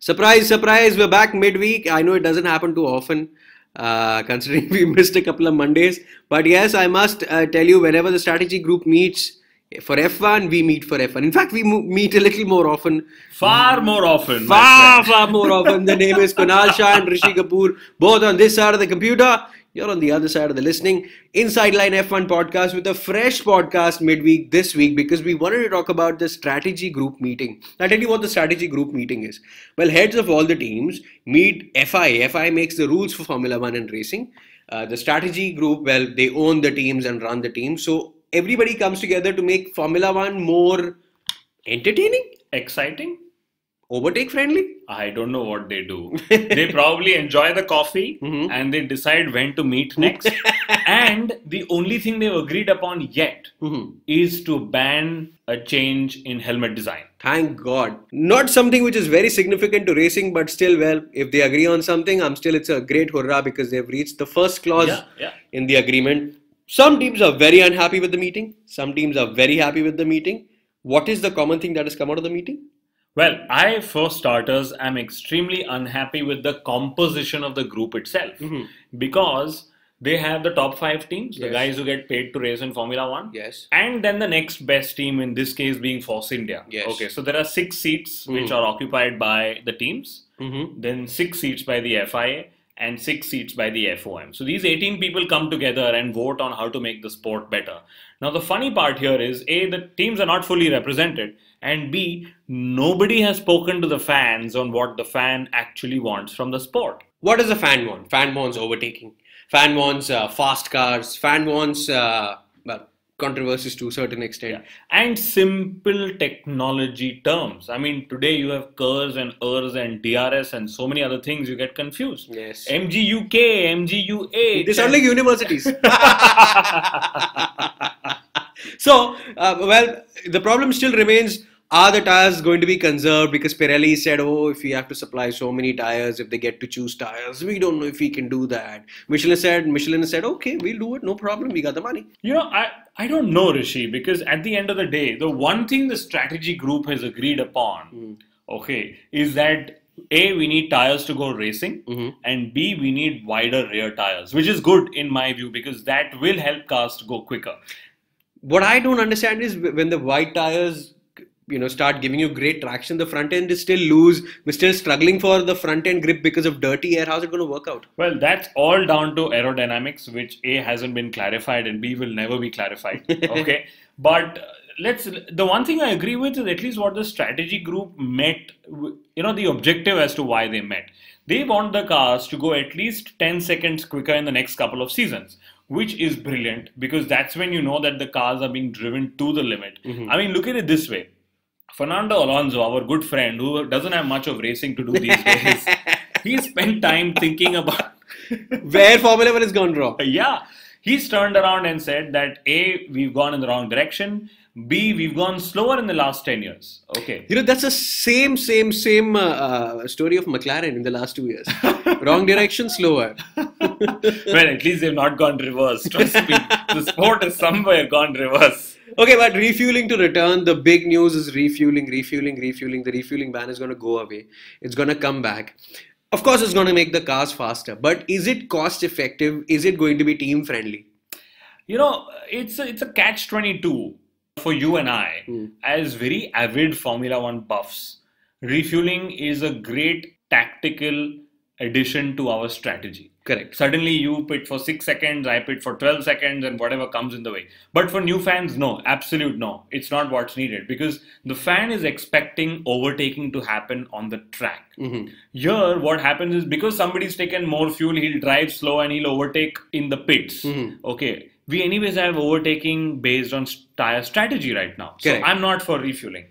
Surprise, surprise, we're back midweek. I know it doesn't happen too often, considering we missed a couple of Mondays. But yes, I must tell you, whenever the strategy group meets for F1, we meet for F1. In fact, we meet a little more often. Far more often. Far more often. The name is Kunal Shah and Rishi Kapoor, both on this side of the computer. You're on the other side of the listening. Inside Line F1 podcast with a fresh podcast midweek this week because we wanted to talk about the strategy group meeting. I'll tell you what the strategy group meeting is. Well, heads of all the teams meet FIA. FIA makes the rules for Formula 1 and racing. The strategy group, well, they own the teams and run the teams. So everybody comes together to make Formula 1 more entertaining, Exciting? overtake friendly. I don't know what they do. They probably enjoy the coffee and they decide when to meet next. And the only thing they've agreed upon yet is to ban a change in helmet design. Thank God. Not something which is very significant to racing, but still, well, if they agree on something, it's a great hurrah because they've reached the first clause in the agreement. Some teams are very unhappy with the meeting. Some teams are very happy with the meeting. What is the common thing that has come out of the meeting? Well, I, for starters, am extremely unhappy with the composition of the group itself because they have the top 5 teams, the guys who get paid to race in Formula 1. Yes. And then the next best team, in this case being Force India. Yes. Okay, so there are 6 seats which are occupied by the teams, then 6 seats by the FIA, and 6 seats by the FOM. So these 18 people come together and vote on how to make the sport better. Now the funny part here is A, the teams are not fully represented, and B, nobody has spoken to the fans on what the fan actually wants from the sport. What does the fan want? Fan wants overtaking. Fan wants fast cars. Fan wants controversies to a certain extent. And simple technology terms. I mean, today you have KERS and ERS and DRS and so many other things, you get confused. Yes. MGUK, MGUA. They sound like universities. So, well, the problem still remains. Are the tires going to be conserved? Because Pirelli said, oh, if we have to supply so many tires, if they get to choose tires, we don't know if we can do that. Michelin said, okay, we'll do it. No problem. We got the money. You know, I don't know, Rishi, because at the end of the day, the one thing the strategy group has agreed upon, is that A, we need tires to go racing, and B, we need wider rear tires, which is good in my view because that will help cars to go quicker. What I don't understand is when the wide tires start giving you great traction, the front end is still loose. We're still struggling for the front end grip because of dirty air. How's it going to work out? Well, that's all down to aerodynamics, which A, hasn't been clarified and B, will never be clarified. Okay. But the one thing I agree with is at least what the strategy group met, the objective as to why they met. They want the cars to go at least 10 seconds quicker in the next couple of seasons, which is brilliant because that's when you know that the cars are being driven to the limit. I mean, look at it this way. Fernando Alonso, our good friend, who doesn't have much of racing to do these days, he spent time thinking about where Formula 1 has gone wrong. Yeah. He's turned around and said that A, we've gone in the wrong direction. B, we've gone slower in the last 10 years. Okay. That's the same story of McLaren in the last 2 years. Wrong direction, slower. Well, at least they've not gone reverse. Trust me. The sport has somewhere gone reverse. Okay, but refueling to return, the big news is refueling. The refueling ban is going to go away. It's going to come back. Of course, it's going to make the cars faster. But is it cost effective? Is it going to be team friendly? It's a catch-22 for you and I as very avid Formula 1 buffs. Refueling is a great tactical addition to our strategy. Correct. Suddenly you pit for 6 seconds, I pit for 12 seconds and whatever comes in the way. But for new fans, no, absolute no. It's not what's needed because the fan is expecting overtaking to happen on the track. Here, what happens is because somebody's taken more fuel, he'll drive slow and he'll overtake in the pits. Okay. We anyways have overtaking based on tire strategy right now. So Correct. I'm not for refueling.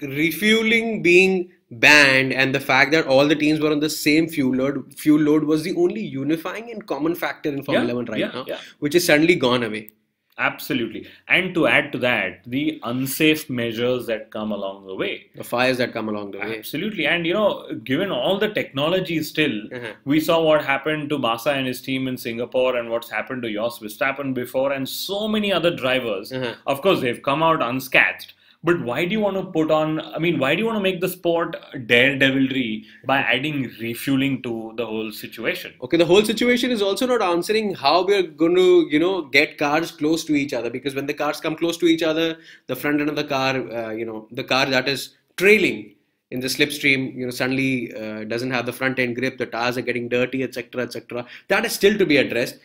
Refueling being banned and the fact that all the teams were on the same fuel load was the only unifying and common factor in Formula 1 right now, which is suddenly gone away. Absolutely. And to add to that, the unsafe measures that come along the way. The fires that come along the way. Absolutely. And, given all the technology still, we saw what happened to Massa and his team in Singapore and what's happened to Jos Verstappen before and so many other drivers. Of course, they've come out unscathed. But why do you want to why do you want to make the sport daredevilry by adding refueling to the whole situation? Okay, the whole situation is also not answering how we're going to, get cars close to each other, because when the cars come close to each other, the front end of the car, the car that is trailing in the slipstream, suddenly doesn't have the front end grip, the tires are getting dirty, etc., etc. That is still to be addressed.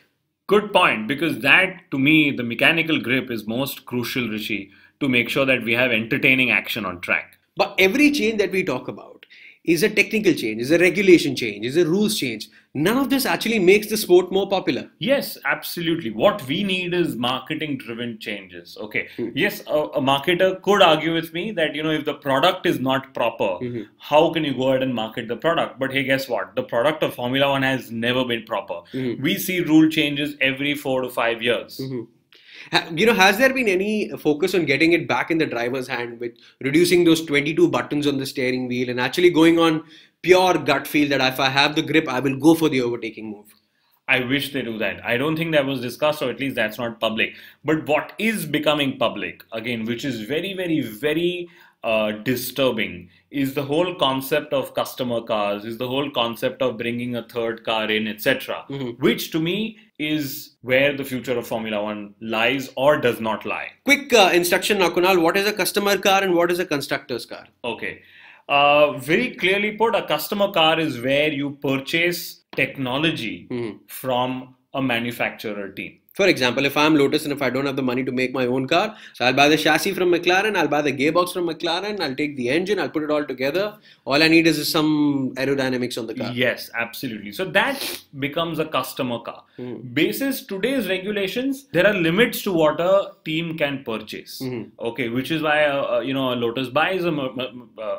Good point, because that, to me, the mechanical grip is most crucial, Rishi, to make sure that we have entertaining action on track. But every change that we talk about is a technical change, is a regulation change, is a rules change. None of this actually makes the sport more popular. Yes, absolutely. What we need is marketing driven changes. Okay. Yes, a marketer could argue with me that, if the product is not proper, how can you go ahead and market the product? But hey, guess what? The product of Formula One has never been proper. We see rule changes every 4 to 5 years. Has there been any focus on getting it back in the driver's hand with reducing those 22 buttons on the steering wheel and actually going on pure gut feel that if I have the grip, I will go for the overtaking move? I wish they do that. I don't think that was discussed, or at least that's not public. But what is becoming public, again, which is very, very, very disturbing, is the whole concept of customer cars, is the whole concept of bringing a third car in, etc., which to me is where the future of Formula One lies or does not lie. Quick instruction now, Kunal. What is a customer car and what is a constructor's car? Okay. Very clearly put, a customer car is where you purchase technology from a manufacturer team. For example, if I'm Lotus and if I don't have the money to make my own car, so I'll buy the chassis from McLaren, I'll buy the gearbox from McLaren, I'll take the engine, I'll put it all together. All I need is some aerodynamics on the car. Yes, absolutely. So that becomes a customer car. Basis today's regulations, there are limits to what a team can purchase. Okay, which is why a Lotus buys a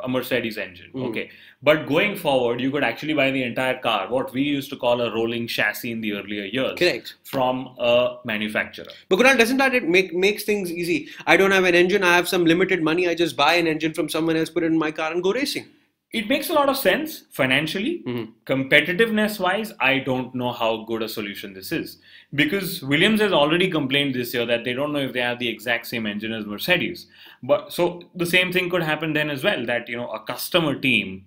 Mercedes engine. Okay, but going forward, you could actually buy the entire car, what we used to call a rolling chassis in the earlier years. Correct. From a manufacturer. But Kunal, doesn't that makes things easy? I don't have an engine, I have some limited money, I just buy an engine from someone else, put it in my car and go racing. It makes a lot of sense financially. Competitiveness wise, I don't know how good a solution this is, because Williams has already complained this year that they don't know if they have the exact same engine as Mercedes. But so the same thing could happen then as well, that a customer team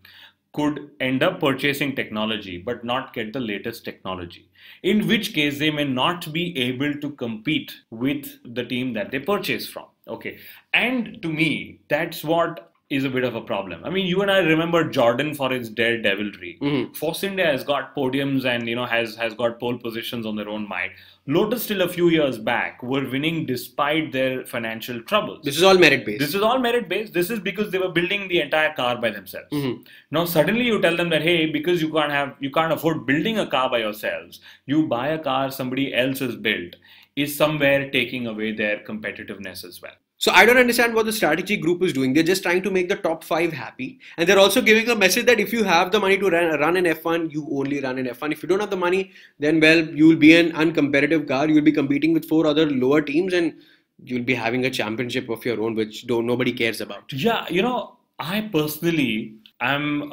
could end up purchasing technology but not get the latest technology, in which case they may not be able to compete with the team that they purchase from. Okay, and to me, that's what is a bit of a problem. I mean, you and I remember Jordan for its daredevilry. Force India has got podiums and has got pole positions on their own might. Lotus still a few years back were winning despite their financial troubles. This is all merit based. This is because they were building the entire car by themselves. Now suddenly you tell them that, hey, because you can't afford building a car by yourselves, you buy a car somebody else has built, is somewhere taking away their competitiveness as well. So I don't understand what the strategy group is doing. They're just trying to make the top 5 happy. And they're also giving a message that if you have the money to run in F1, you only run in F1. If you don't have the money, then you'll be an uncompetitive car. You'll be competing with 4 other lower teams and you'll be having a championship of your own, which nobody cares about. Yeah, I personally am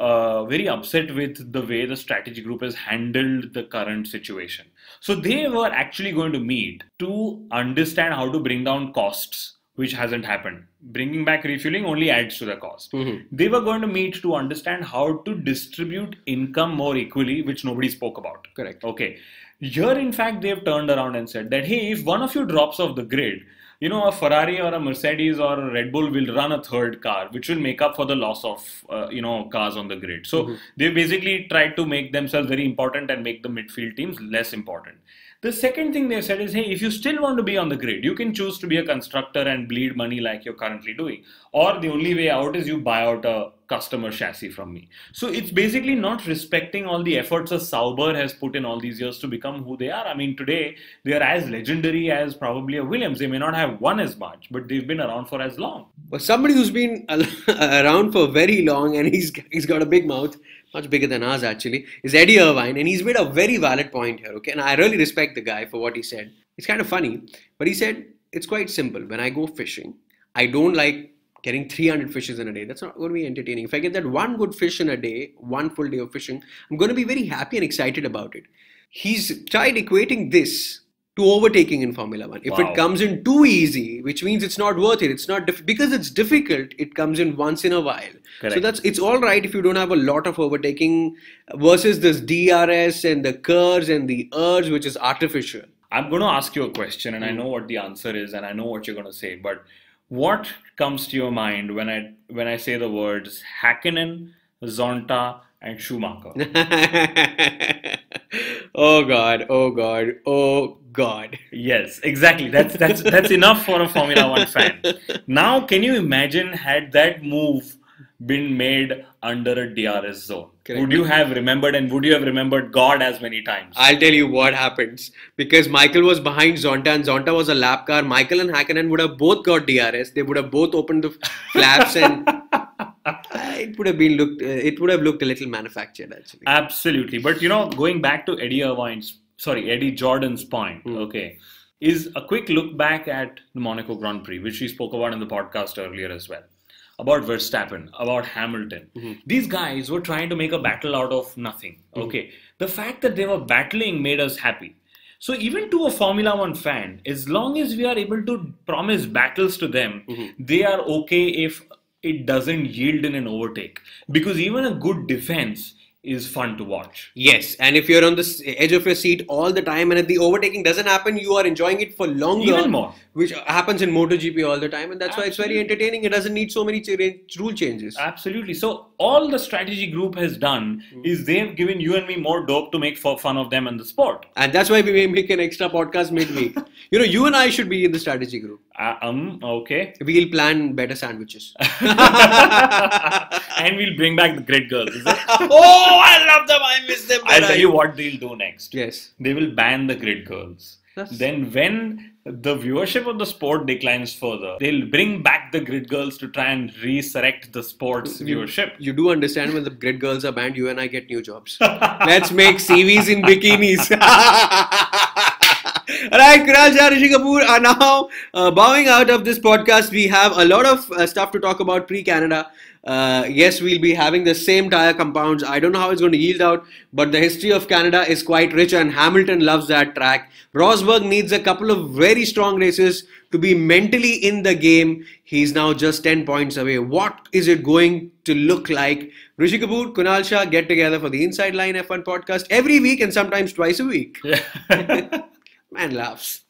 very upset with the way the strategy group has handled the current situation. So they were actually going to meet to understand how to bring down costs, which hasn't happened. Bringing back refueling only adds to the cost. They were going to meet to understand how to distribute income more equally, which nobody spoke about. Correct. Okay. Here, in fact, they've turned around and said that, hey, if one of you drops off the grid, a Ferrari or a Mercedes or a Red Bull will run a third car, which will make up for the loss of, cars on the grid. So they basically tried to make themselves very important and make the midfield teams less important. The second thing they said is, hey, if you still want to be on the grid, you can choose to be a constructor and bleed money like you're currently doing. Or the only way out is you buy out a customer chassis from me. So it's basically not respecting all the efforts a Sauber has put in all these years to become who they are. I mean, today they are as legendary as probably a Williams. They may not have won as much, but they've been around for as long. But somebody who's been around for very long and he's got a big mouth, much bigger than ours actually, is Eddie Irvine, and he's made a very valid point here, okay? And I really respect the guy for what he said. It's kind of funny, but he said, it's quite simple. When I go fishing, I don't like getting 300 fishes in a day. That's not going to be entertaining. If I get that one good fish in a day, one full day of fishing, I'm going to be very happy and excited about it. He's tried equating this to overtaking in Formula One. If Wow. it comes in too easy, which means it's not worth it. It's not because it's difficult. It comes in once in a while. Correct. So it's all right if you don't have a lot of overtaking versus this DRS and the curves and the urge, which is artificial. I'm going to ask you a question, and I know what the answer is, and I know what you're going to say. But what comes to your mind when I say the words Hakkinen, Zonta, and Schumacher? Oh God! Oh God! Oh God! Yes, exactly. That's enough for a Formula One fan. Now, can you imagine had that move been made under a DRS zone? Correct. Would you have remembered, and would you have remembered God as many times? I'll tell you what happens. Because Michael was behind Zonta and Zonta was a lap car, Michael and Hakkinen would have both got DRS. They would have both opened the flaps and it would have looked a little manufactured actually. Absolutely. But going back to Eddie Jordan's point, okay, is a quick look back at the Monaco Grand Prix, which we spoke about in the podcast earlier as well. About Verstappen, about Hamilton. These guys were trying to make a battle out of nothing. Okay. The fact that they were battling made us happy. So even to a Formula One fan, as long as we are able to promise battles to them, they are okay if it doesn't yield in an overtake. Because even a good defense is fun to watch. Yes, and if you're on the edge of your seat all the time and if the overtaking doesn't happen, you are enjoying it for longer. Even more. Which happens in MotoGP all the time, and that's why it's very entertaining. It doesn't need so many rule changes. Absolutely. So all the strategy group has done is they've given you and me more dope to make fun of them and the sport. And that's why we may make an extra podcast midweek. You and I should be in the strategy group. Okay. We'll plan better sandwiches. And we'll bring back the grid girls, is it? Oh, I love them. I miss them. I'll tell you what they'll do next. Yes. They will ban the grid girls. Then when the viewership of the sport declines further, they'll bring back the grid girls to try and resurrect the sport's viewership. You do understand when the grid girls are banned, you and I get new jobs. Let's make CVs in bikinis. Alright, Kunal Shah, Rishi Kapoor are now bowing out of this podcast. We have a lot of stuff to talk about pre-Canada. Yes, we'll be having the same tyre compounds. I don't know how it's going to yield out, but the history of Canada is quite rich and Hamilton loves that track. Rosberg needs a couple of very strong races to be mentally in the game. He's now just 10 points away. What is it going to look like? Rishi Kapoor, Kunal Shah get together for the Inside Line F1 podcast every week and sometimes twice a week. Yeah. Man laughs.